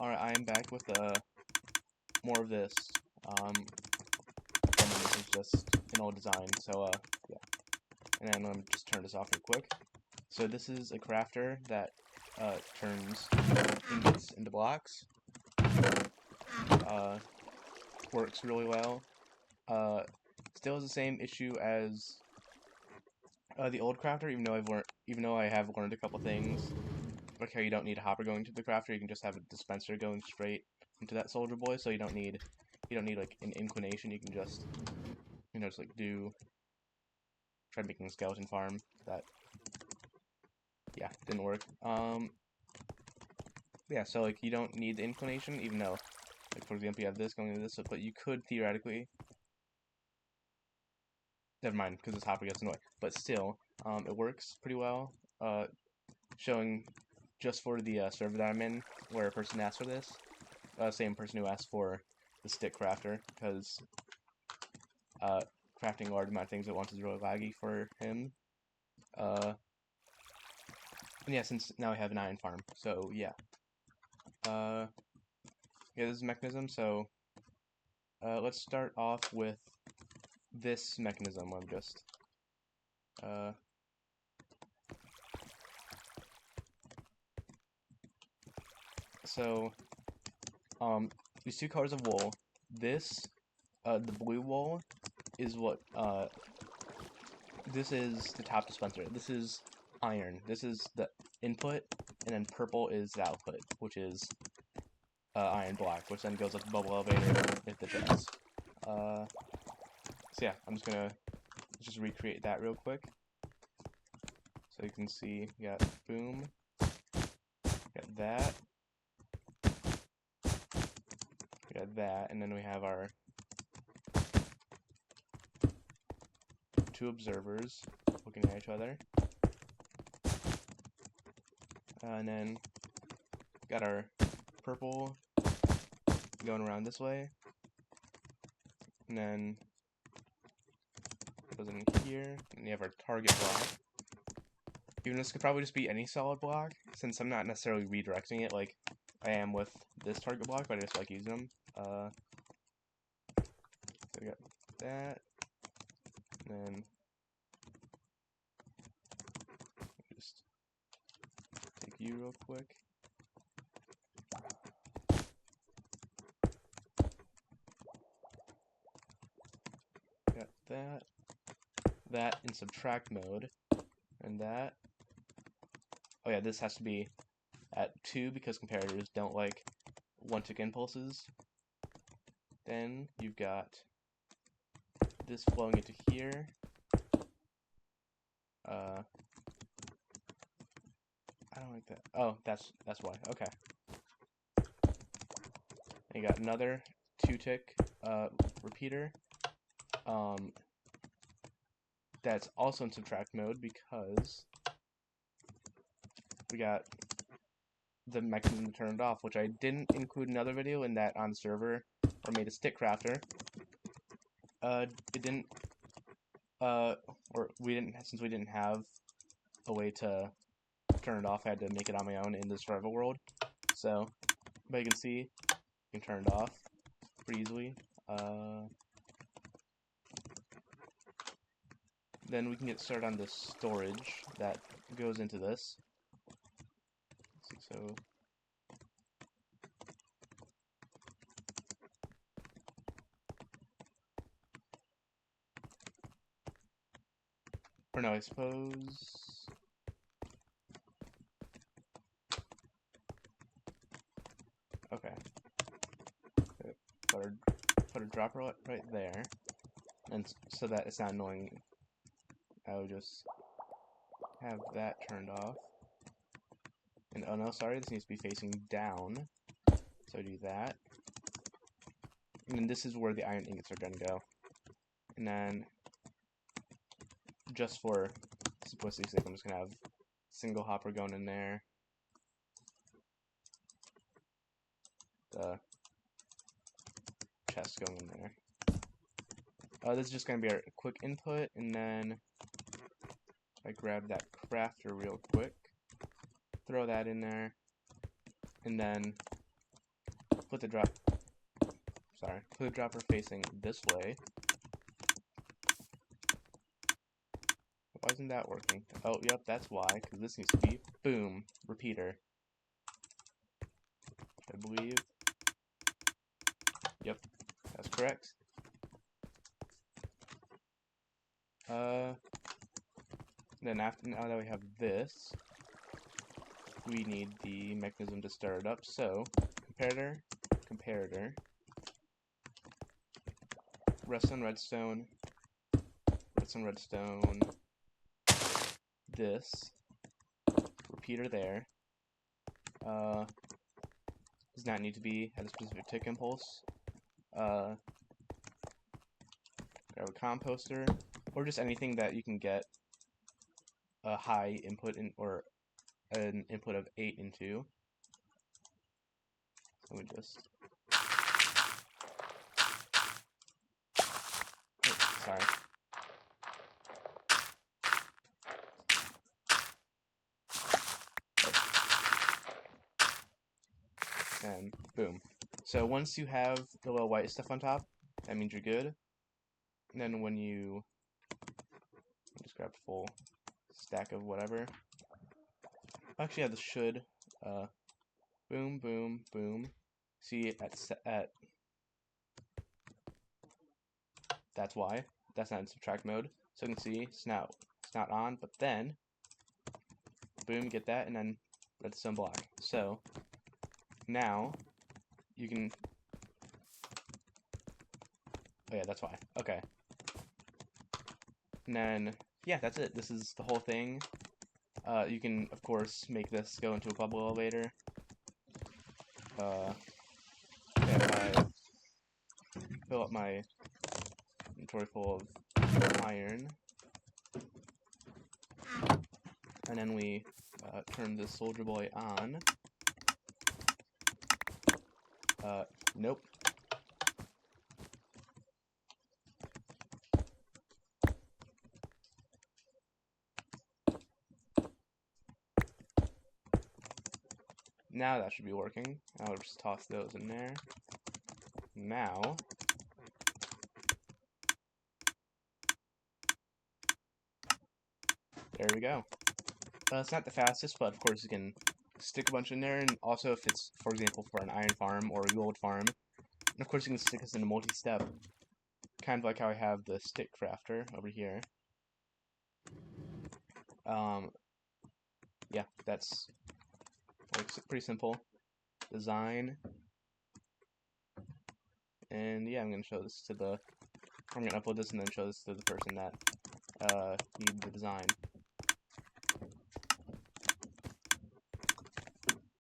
Alright, I am back with more of this. This is just an old design, so yeah. And then let me just turn this off real quick. So this is a crafter that turns ingots into blocks. Works really well. Still has the same issue as the old crafter, even though I have learned a couple things. Like how you don't need a hopper going to the crafter, you can just have a dispenser going straight into that soldier boy, so you don't need like an inclination, you can just just like try making a skeleton farm. That didn't work. Yeah, so like you don't need the inclination, even though like for example you have this going into this, but you could theoretically, never mind, because this hopper gets in the way. But still, it works pretty well. Showing just for the server that I'm in, where a person asked for this, same person who asked for the stick crafter, because crafting a large amount of things at once is really laggy for him. And yeah, since now I have an iron farm, so yeah. Yeah, this is a mechanism, so let's start off with this mechanism. I'm just so these two colors of wool. This the blue wool is what this is the top dispenser. This is iron. This is the input, and then purple is the output, which is iron block, which then goes up the bubble elevator with the chest. So yeah, I'm just gonna just recreate that real quick. So you can see, we got boom, got that, we got that, and then we have our two observers looking at each other. And then got our purple going around this way, and then goes in here, and you have our target block. Even this could probably just be any solid block, since I'm not necessarily redirecting it like I am with this target block, but I just like using them. So we got that, and then just take you real quick. Got that in subtract mode, and that. Oh yeah, this has to be at 2 because comparators don't like one-tick impulses. Then you've got this flowing into here. I don't like that. Oh, that's why. Okay. And you got another 2-tick repeater. That's also in subtract mode because we got the mechanism turned off, which I didn't include another video in that on server or made a stick crafter. It didn't or we didn't, since we didn't have a way to turn it off, I had to make it on my own in the survival world. So, but you can see, you can turn it off pretty easily. Then we can get started on the storage that goes into this. Let's see, so or no, I suppose. Okay. Put a dropper right there, and so that it's not annoying. I would just have that turned off. And oh no, sorry, this needs to be facing down. So I do that. And then this is where the iron ingots are gonna go. And then just for simplicity's sake, I'm just gonna have single hopper going in there. The chest going in there. This is just gonna be our quick input, and then I grab that crafter real quick, throw that in there, and then put the dropper facing this way. Why isn't that working? Oh, yep, that's why, because this needs to be, boom, repeater. I believe. Yep, that's correct. Then now that we have this, we need the mechanism to start it up. So, comparator, redstone, this, repeater there, does not need to be at a specific tick impulse, grab a composter, or just anything that you can get a high input in, or an input of 8 into. Let me just... Oh, sorry. And boom. So once you have the little white stuff on top, that means you're good. And then when you just grab a full stack of whatever. Actually, this should boom, boom, boom. See at that's why that's not in subtract mode. So you can see it's not on, but then boom, get that, and then redstone block. So now you can. Oh yeah, that's why. Okay. And then yeah, that's it. This is the whole thing. You can of course make this go into a bubble elevator. If I fill up my inventory full of iron, and then we turn the soldier boy on. Nope. Now that should be working. I'll just toss those in there. Now, there we go. It's not the fastest, but of course you can stick a bunch in there, and also if it's, for example, for an iron farm or a gold farm, and of course you can stick this in a multi-step, kind of like how I have the stick crafter over here. Yeah, that's pretty simple. Design. And yeah, I'm going to show this to I'm going to upload this and then show this to the person that needed the design.